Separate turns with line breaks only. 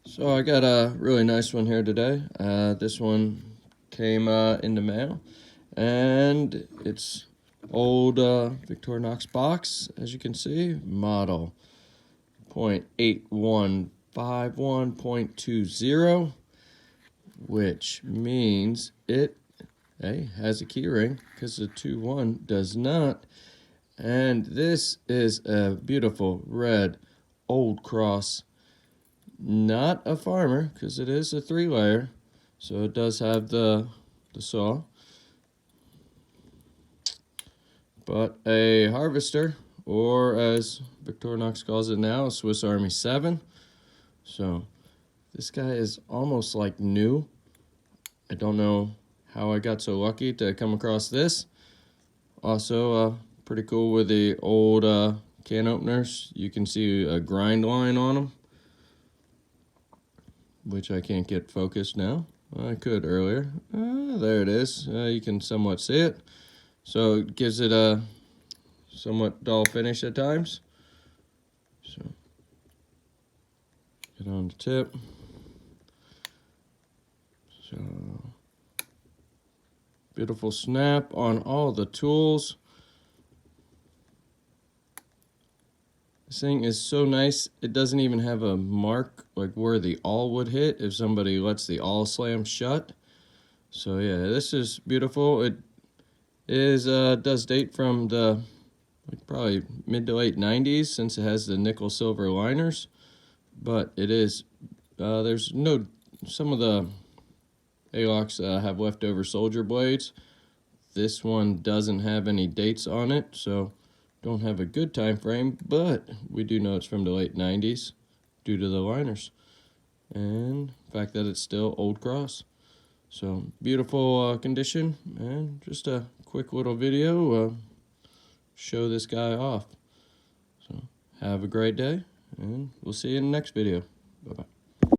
So I got a really nice one here today. This one came in the mail, and it's old Victorinox box, as you can see, model 0.8151.20, which means it has a key ring because the 21 does not. And this is a beautiful red old cross. Not a farmer, because it is a 3-layer, so it does have the saw, but a harvester, or as Victorinox calls it now, a Swiss Army 7. So this guy is almost like new. I don't know how I got so lucky to come across this. Also, pretty cool with the old can openers. You can see a grind line on them, which I can't get focused now. I could earlier. There it is. You can somewhat see it. So it gives it a somewhat dull finish at times. So get on the tip. So beautiful snap on all the tools. This thing is so nice, it doesn't even have a mark like where the awl would hit if somebody lets the awl slam shut. So yeah, this is beautiful. It is does date from the probably mid to late 90s, since it has the nickel silver liners, but it is there's no, some of the A-locks have leftover soldier blades. This one doesn't have any dates on it, so don't have a good time frame, but we do know it's from the late 90s due to the liners and the fact that it's still old cross. So beautiful condition, and just a quick little video show this guy off. So have a great day, and we'll see you in the next video.